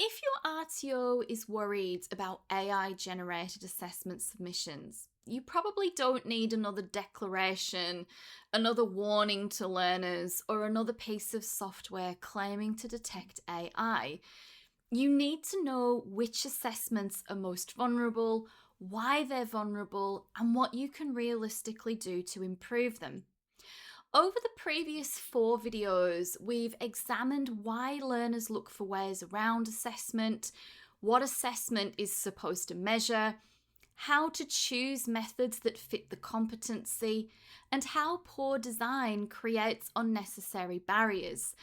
If your RTO is worried about AI generated assessment submissions, you probably don't need another declaration, another warning to learners, or another piece of software claiming to detect AI. You need to know which assessments are most vulnerable, why they're vulnerable, and what you can realistically do to improve them. Over the previous 4 videos, we've examined why learners look for ways around assessment, what assessment is supposed to measure, how to choose methods that fit the competency, and how poor design creates unnecessary barriers.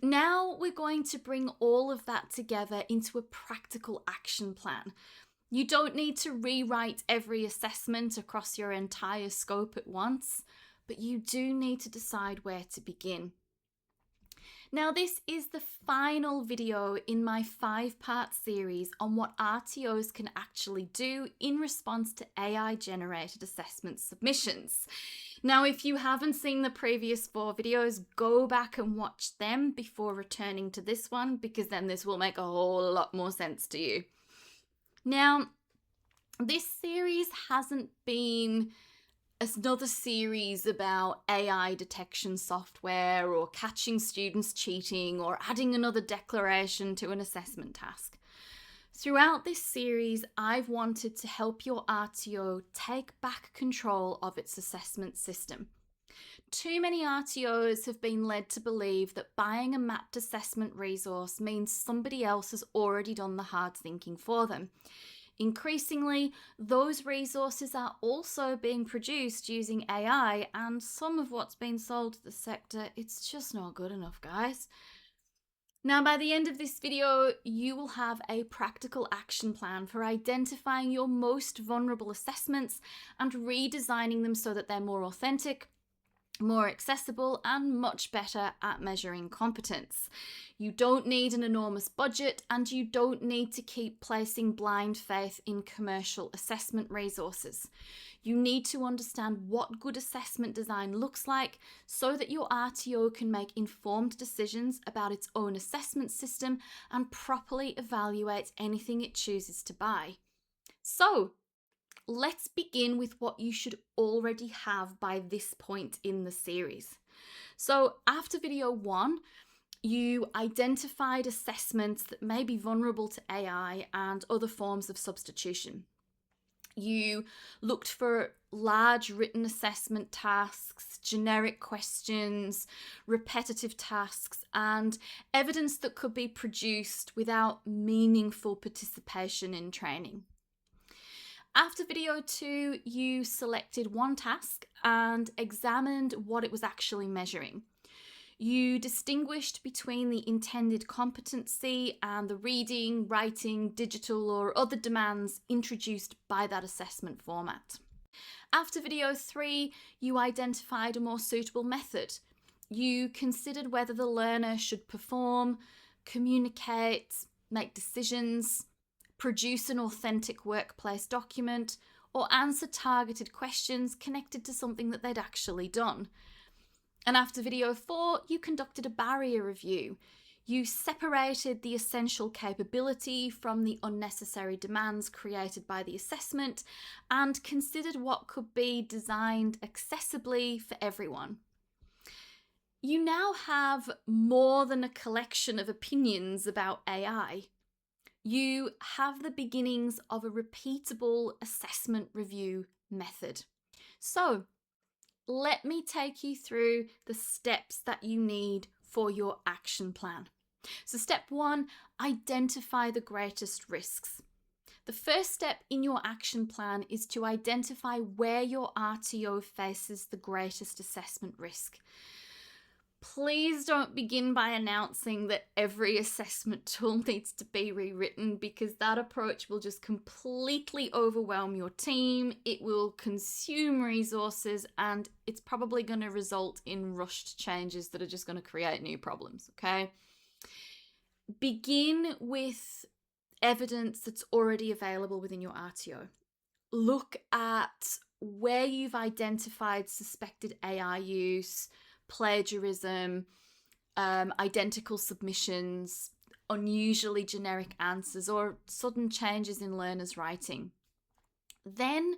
Now we're going to bring all of that together into a practical action plan. You don't need to rewrite every assessment across your entire scope at once, but you do need to decide where to begin. Now, this is the final video in my 5-part series on what RTOs can actually do in response to AI-generated assessment submissions. Now, if you haven't seen the previous 4 videos, go back and watch them before returning to this one, because then this will make a whole lot more sense to you. Now, this series hasn't been another series about AI detection software or catching students cheating or adding another declaration to an assessment task. Throughout this series, I've wanted to help your RTO take back control of its assessment system. Too many RTOs have been led to believe that buying a mapped assessment resource means somebody else has already done the hard thinking for them. Increasingly, those resources are also being produced using AI, and some of what's been sold to the sector, it's just not good enough, guys. Now, by the end of this video, you will have a practical action plan for identifying your most vulnerable assessments and redesigning them so that they're more authentic, more accessible, and much better at measuring competence. You don't need an enormous budget, and you don't need to keep placing blind faith in commercial assessment resources. You need to understand what good assessment design looks like so that your RTO can make informed decisions about its own assessment system and properly evaluate anything it chooses to buy. So, let's begin with what you should already have by this point in the series. So after video 1, you identified assessments that may be vulnerable to AI and other forms of substitution. You looked for large written assessment tasks, generic questions, repetitive tasks, and evidence that could be produced without meaningful participation in training. After video 2, you selected one task and examined what it was actually measuring. You distinguished between the intended competency and the reading, writing, digital, or other demands introduced by that assessment format. After video 3, you identified a more suitable method. You considered whether the learner should perform, communicate, make decisions, produce an authentic workplace document, or answer targeted questions connected to something that they'd actually done. And after video 4, you conducted a barrier review. You separated the essential capability from the unnecessary demands created by the assessment and considered what could be designed accessibly for everyone. You now have more than a collection of opinions about AI. You have the beginnings of a repeatable assessment review method. So, let me take you through the steps that you need for your action plan. So step 1, identify the greatest risks. The first step in your action plan is to identify where your RTO faces the greatest assessment risk. Please don't begin by announcing that every assessment tool needs to be rewritten, because that approach will just completely overwhelm your team. It will consume resources, and it's probably going to result in rushed changes that are just going to create new problems, okay? Begin with evidence that's already available within your RTO. Look at where you've identified suspected AI use, plagiarism, identical submissions, unusually generic answers or sudden changes in learners' writing. Then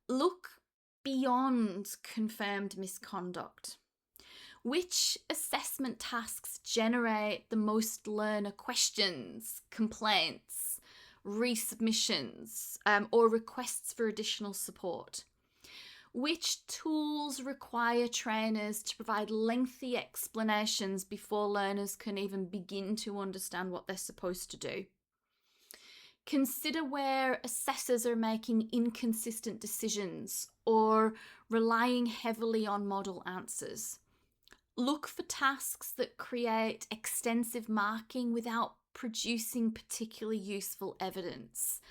look beyond confirmed misconduct. Which assessment tasks generate the most learner questions, complaints, resubmissions, or requests for additional support? Which tools require trainers to provide lengthy explanations before learners can even begin to understand what they're supposed to do? Consider where assessors are making inconsistent decisions or relying heavily on model answers. Look for tasks that create extensive marking without producing particularly useful evidence.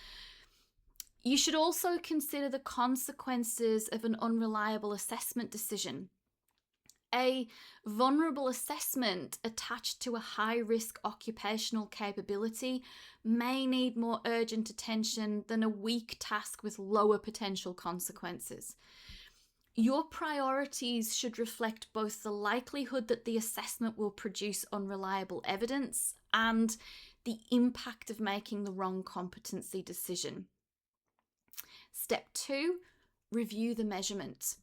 You should also consider the consequences of an unreliable assessment decision. A vulnerable assessment attached to a high-risk occupational capability may need more urgent attention than a weak task with lower potential consequences. Your priorities should reflect both the likelihood that the assessment will produce unreliable evidence and the impact of making the wrong competency decision. Step 2, review the measurement.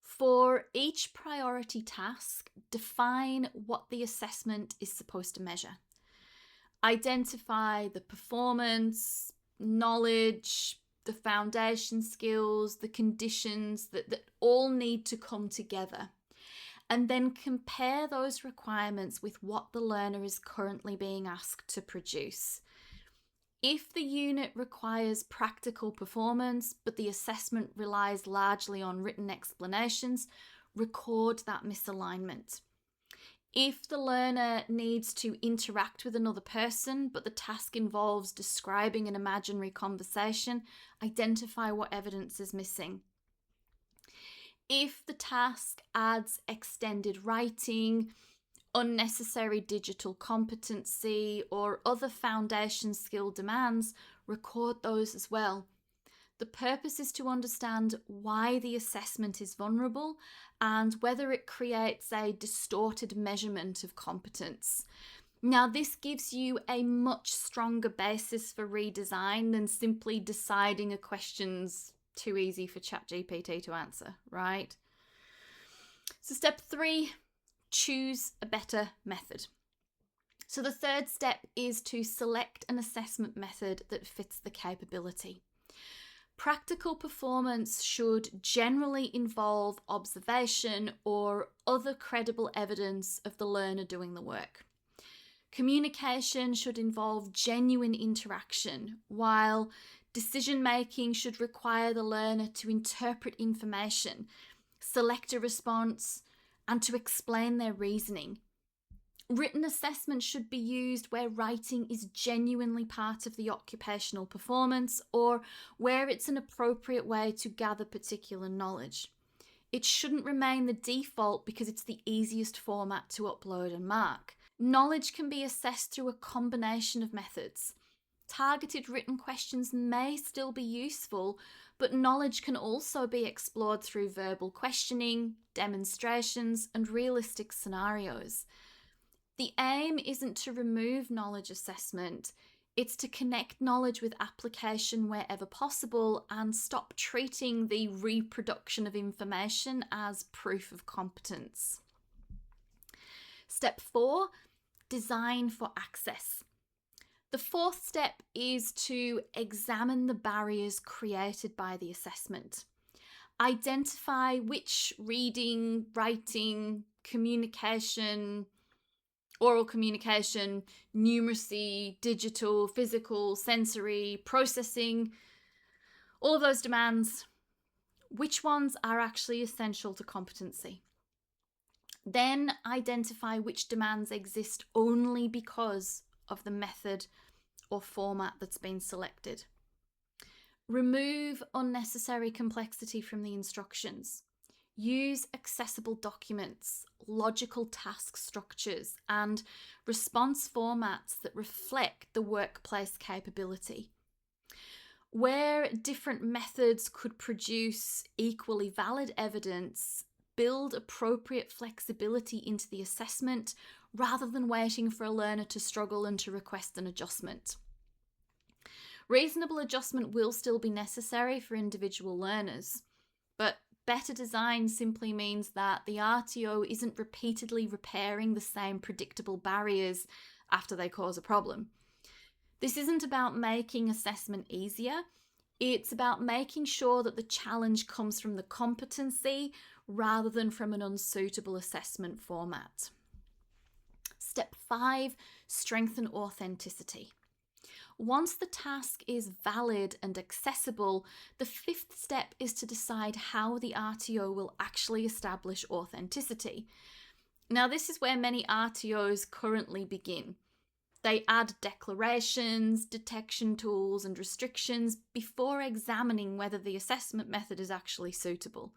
For each priority task, define what the assessment is supposed to measure. Identify the performance, knowledge, the foundation skills, the conditions that all need to come together. And then compare those requirements with what the learner is currently being asked to produce. If the unit requires practical performance, but the assessment relies largely on written explanations, record that misalignment. If the learner needs to interact with another person, but the task involves describing an imaginary conversation, identify what evidence is missing. If the task adds extended writing, unnecessary digital competency, or other foundation skill demands, record those as well. The purpose is to understand why the assessment is vulnerable and whether it creates a distorted measurement of competence. Now, this gives you a much stronger basis for redesign than simply deciding a question's too easy for ChatGPT to answer, right? So step 3, choose a better method. So the third step is to select an assessment method that fits the capability. Practical performance should generally involve observation or other credible evidence of the learner doing the work. Communication should involve genuine interaction, while decision-making should require the learner to interpret information, select a response, and to explain their reasoning. Written assessment should be used where writing is genuinely part of the occupational performance or where it's an appropriate way to gather particular knowledge. It shouldn't remain the default because it's the easiest format to upload and mark. Knowledge can be assessed through a combination of methods. Targeted written questions may still be useful, but knowledge can also be explored through verbal questioning, demonstrations, and realistic scenarios. The aim isn't to remove knowledge assessment, it's to connect knowledge with application wherever possible and stop treating the reproduction of information as proof of competence. Step 4, design for access. The fourth step is to examine the barriers created by the assessment. Identify which reading, writing, communication, oral communication, numeracy, digital, physical, sensory, processing, all of those demands, which ones are actually essential to competency. Then identify which demands exist only because of the method or format that's been selected. Remove unnecessary complexity from the instructions. Use accessible documents, logical task structures, and response formats that reflect the workplace capability. Where different methods could produce equally valid evidence, build appropriate flexibility into the assessment rather than waiting for a learner to struggle and to request an adjustment. Reasonable adjustment will still be necessary for individual learners, but better design simply means that the RTO isn't repeatedly repairing the same predictable barriers after they cause a problem. This isn't about making assessment easier, it's about making sure that the challenge comes from the competency rather than from an unsuitable assessment format. Step 5, strengthen authenticity. Once the task is valid and accessible, the 5th step is to decide how the RTO will actually establish authenticity. Now, this is where many RTOs currently begin. They add declarations, detection tools, and restrictions before examining whether the assessment method is actually suitable.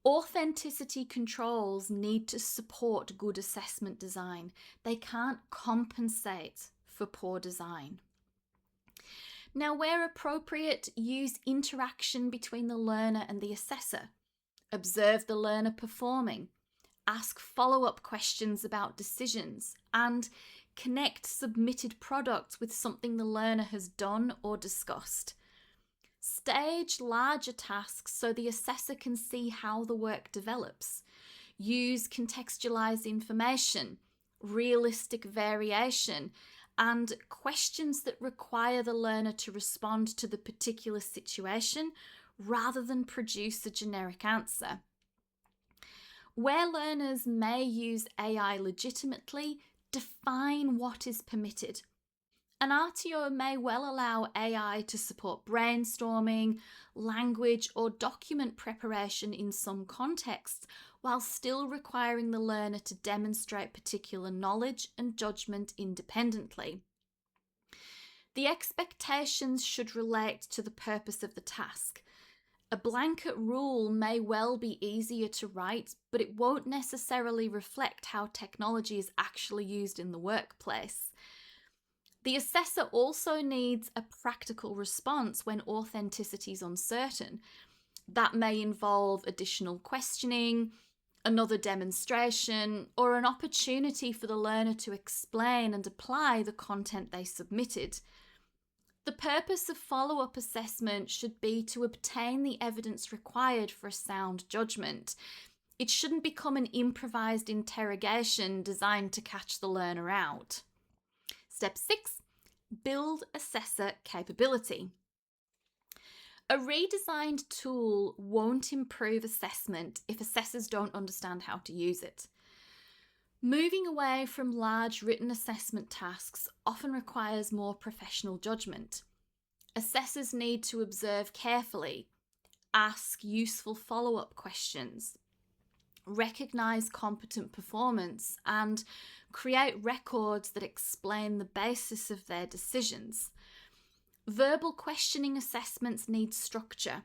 Authenticity controls need to support good assessment design. They can't compensate for poor design. Now, where appropriate, use interaction between the learner and the assessor. Observe the learner performing. Ask follow-up questions about decisions, and connect submitted products with something the learner has done or discussed. Stage larger tasks so the assessor can see how the work develops. Use contextualized information, realistic variation, and questions that require the learner to respond to the particular situation rather than produce a generic answer. Where learners may use AI legitimately, define what is permitted. An RTO may well allow AI to support brainstorming, language, or document preparation in some contexts, while still requiring the learner to demonstrate particular knowledge and judgment independently. The expectations should relate to the purpose of the task. A blanket rule may well be easier to write, but it won't necessarily reflect how technology is actually used in the workplace. The assessor also needs a practical response when authenticity is uncertain. That may involve additional questioning, another demonstration, or an opportunity for the learner to explain and apply the content they submitted. The purpose of follow-up assessment should be to obtain the evidence required for a sound judgment. It shouldn't become an improvised interrogation designed to catch the learner out. Step 6, build assessor capability. A redesigned tool won't improve assessment if assessors don't understand how to use it. Moving away from large written assessment tasks often requires more professional judgment. Assessors need to observe carefully, ask useful follow-up questions, recognise competent performance, and create records that explain the basis of their decisions. Verbal questioning assessments need structure.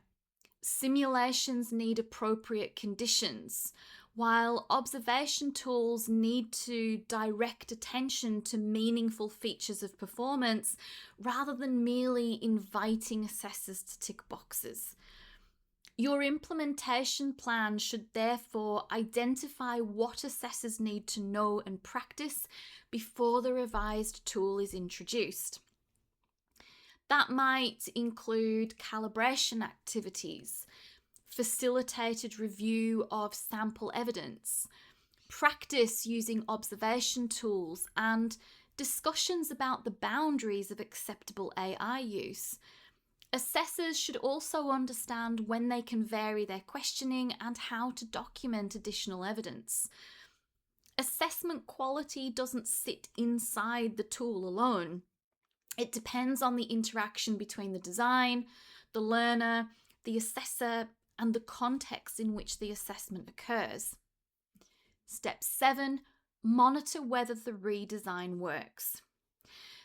Simulations need appropriate conditions, while observation tools need to direct attention to meaningful features of performance rather than merely inviting assessors to tick boxes. Your implementation plan should therefore identify what assessors need to know and practice before the revised tool is introduced. That might include calibration activities, facilitated review of sample evidence, practice using observation tools, and discussions about the boundaries of acceptable AI use. Assessors should also understand when they can vary their questioning and how to document additional evidence. Assessment quality doesn't sit inside the tool alone. It depends on the interaction between the design, the learner, the assessor, and the context in which the assessment occurs. Step 7, monitor whether the redesign works.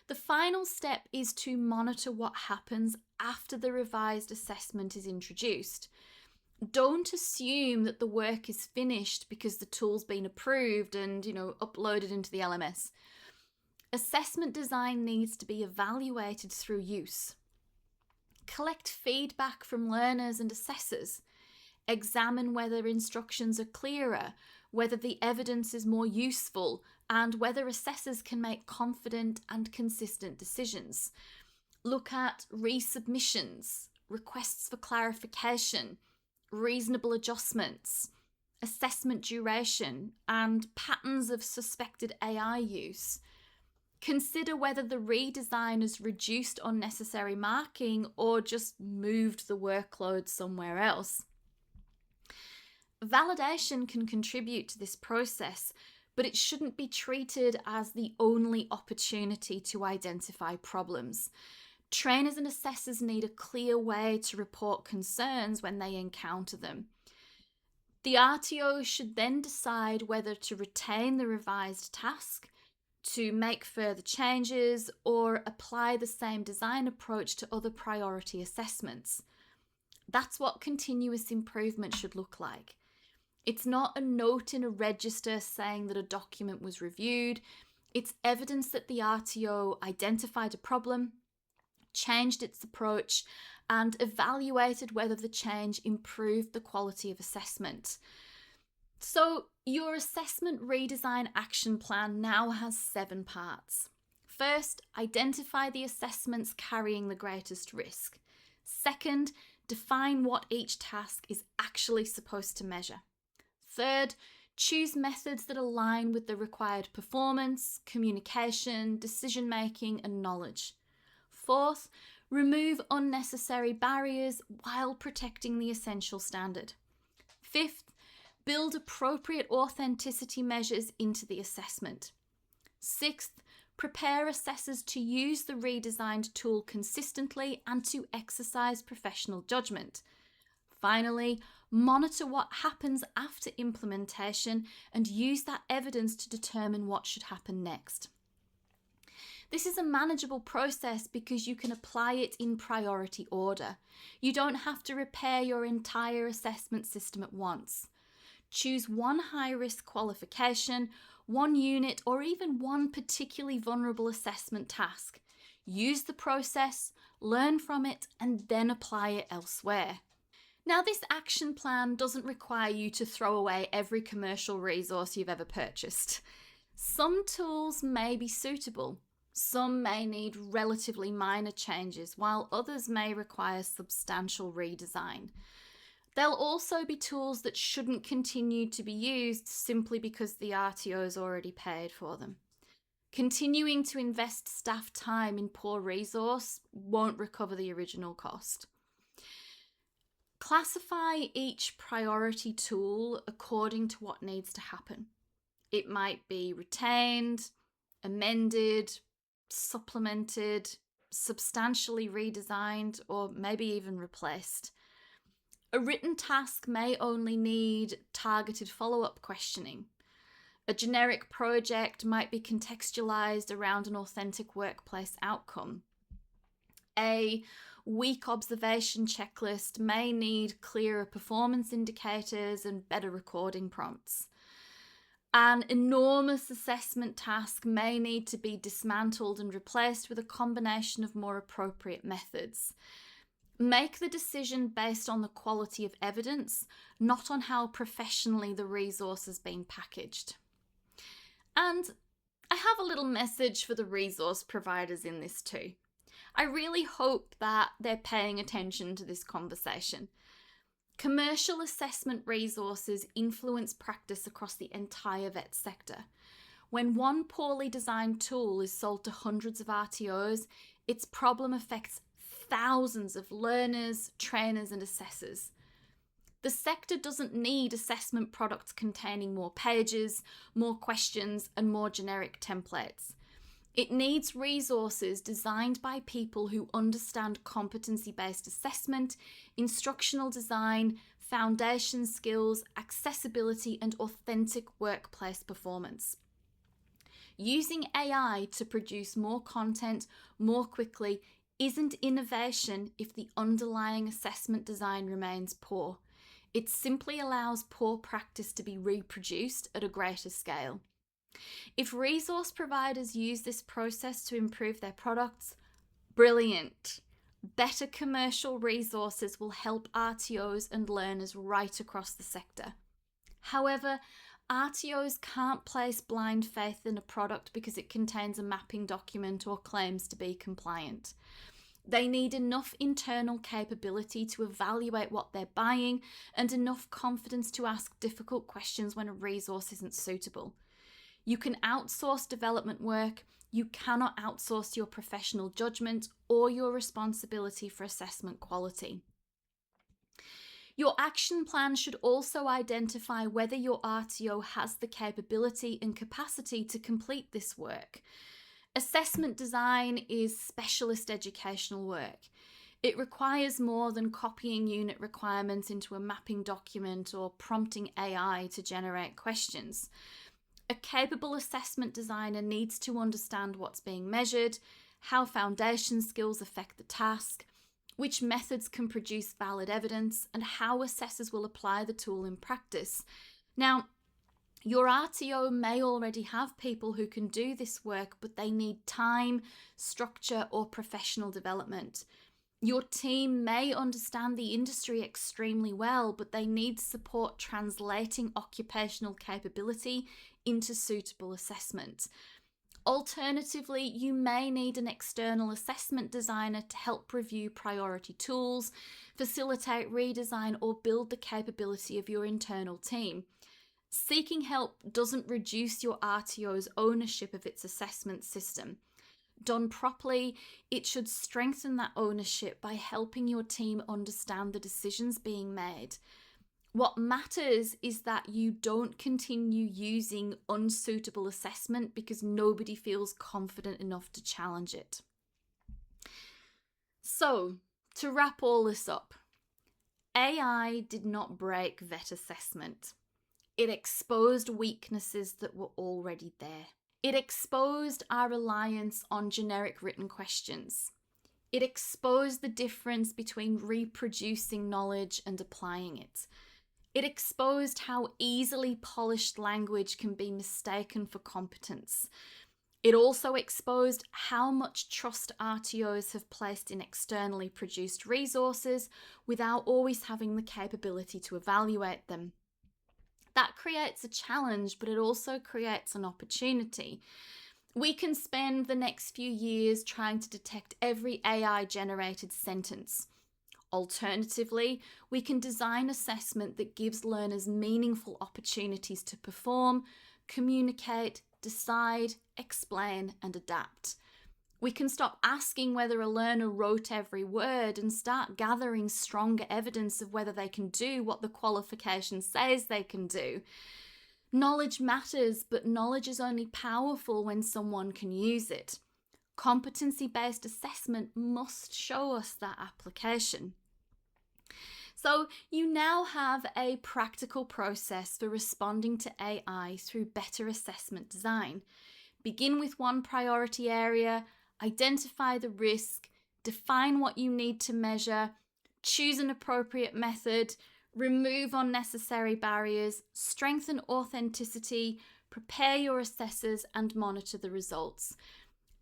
The final step is to monitor what happens after the revised assessment is introduced. Don't assume that the work is finished because the tool's been approved and, uploaded into the LMS. Assessment design needs to be evaluated through use. Collect feedback from learners and assessors. Examine whether instructions are clearer, whether the evidence is more useful, and whether assessors can make confident and consistent decisions. Look at resubmissions, requests for clarification, reasonable adjustments, assessment duration, and patterns of suspected AI use. Consider whether the redesign has reduced unnecessary marking or just moved the workload somewhere else. Validation can contribute to this process, but it shouldn't be treated as the only opportunity to identify problems. Trainers and assessors need a clear way to report concerns when they encounter them. The RTO should then decide whether to retain the revised task, to make further changes, or apply the same design approach to other priority assessments. That's what continuous improvement should look like. It's not a note in a register saying that a document was reviewed. It's evidence that the RTO identified a problem, changed its approach, and evaluated whether the change improved the quality of assessment. So your assessment redesign action plan now has 7 parts. First, identify the assessments carrying the greatest risk. Second, define what each task is actually supposed to measure. Third, choose methods that align with the required performance, communication, decision-making, and knowledge. Fourth, remove unnecessary barriers while protecting the essential standard. Fifth, build appropriate authenticity measures into the assessment. Sixth, prepare assessors to use the redesigned tool consistently and to exercise professional judgment. Finally, monitor what happens after implementation and use that evidence to determine what should happen next. This is a manageable process because you can apply it in priority order. You don't have to repair your entire assessment system at once. Choose one high-risk qualification, one unit, or even one particularly vulnerable assessment task. Use the process, learn from it, and then apply it elsewhere. Now, this action plan doesn't require you to throw away every commercial resource you've ever purchased. Some tools may be suitable. Some may need relatively minor changes, while others may require substantial redesign. There'll also be tools that shouldn't continue to be used simply because the RTO's already paid for them. Continuing to invest staff time in poor resource won't recover the original cost. Classify each priority tool according to what needs to happen. It might be retained, amended, supplemented, substantially redesigned, or maybe even replaced. A written task may only need targeted follow-up questioning. A generic project might be contextualized around an authentic workplace outcome. A weak observation checklist may need clearer performance indicators and better recording prompts. An enormous assessment task may need to be dismantled and replaced with a combination of more appropriate methods. Make the decision based on the quality of evidence, not on how professionally the resource has been packaged. And I have a little message for the resource providers in this too. I really hope that they're paying attention to this conversation. Commercial assessment resources influence practice across the entire vet sector. When one poorly designed tool is sold to hundreds of RTOs, its problem affects thousands of learners, trainers, and assessors. The sector doesn't need assessment products containing more pages, more questions, and more generic templates. It needs resources designed by people who understand competency-based assessment, instructional design, foundation skills, accessibility, and authentic workplace performance. Using AI to produce more content more quickly isn't innovation if the underlying assessment design remains poor. It simply allows poor practice to be reproduced at a greater scale. If resource providers use this process to improve their products, brilliant. Better commercial resources will help RTOs and learners right across the sector. However, RTOs can't place blind faith in a product because it contains a mapping document or claims to be compliant. They need enough internal capability to evaluate what they're buying and enough confidence to ask difficult questions when a resource isn't suitable. You can outsource development work. You cannot outsource your professional judgment or your responsibility for assessment quality. Your action plan should also identify whether your RTO has the capability and capacity to complete this work. Assessment design is specialist educational work. It requires more than copying unit requirements into a mapping document or prompting AI to generate questions. A capable assessment designer needs to understand what's being measured, how foundation skills affect the task, which methods can produce valid evidence, and how assessors will apply the tool in practice. Now, your RTO may already have people who can do this work, but they need time, structure, or professional development. Your team may understand the industry extremely well, but they need support translating occupational capability into suitable assessment. Alternatively, you may need an external assessment designer to help review priority tools, facilitate redesign, or build the capability of your internal team. Seeking help doesn't reduce your RTO's ownership of its assessment system. Done properly, it should strengthen that ownership by helping your team understand the decisions being made. What matters is that you don't continue using unsuitable assessment because nobody feels confident enough to challenge it. So, to wrap all this up, AI did not break vet assessment. It exposed weaknesses that were already there. It exposed our reliance on generic written questions. It exposed the difference between reproducing knowledge and applying it. It exposed how easily polished language can be mistaken for competence. It also exposed how much trust RTOs have placed in externally produced resources without always having the capability to evaluate them. That creates a challenge, but it also creates an opportunity. We can spend the next few years trying to detect every AI-generated sentence. Alternatively, we can design assessment that gives learners meaningful opportunities to perform, communicate, decide, explain, and adapt. We can stop asking whether a learner wrote every word and start gathering stronger evidence of whether they can do what the qualification says they can do. Knowledge matters, but knowledge is only powerful when someone can use it. Competency-based assessment must show us that application. So you now have a practical process for responding to AI through better assessment design. Begin with one priority area, identify the risk, define what you need to measure, choose an appropriate method, remove unnecessary barriers, strengthen authenticity, prepare your assessors, and monitor the results.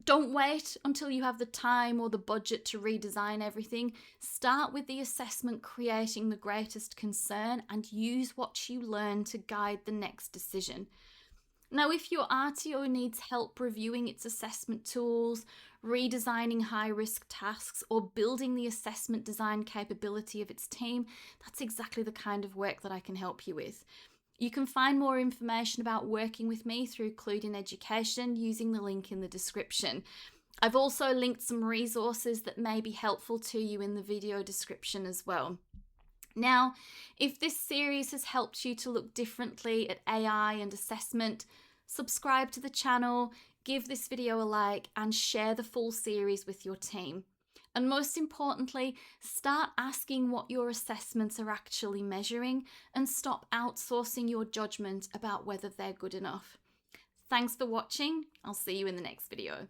Don't wait until you have the time or the budget to redesign everything. Start with the assessment creating the greatest concern and use what you learn to guide the next decision. Now, if your RTO needs help reviewing its assessment tools, redesigning high-risk tasks, or building the assessment design capability of its team, that's exactly the kind of work that I can help you with. You can find more information about working with me through Clued in Education using the link in the description. I've also linked some resources that may be helpful to you in the video description as well. Now, if this series has helped you to look differently at AI and assessment, subscribe to the channel, give this video a like, and share the full series with your team. And most importantly, start asking what your assessments are actually measuring and stop outsourcing your judgment about whether they're good enough. Thanks for watching. I'll see you in the next video.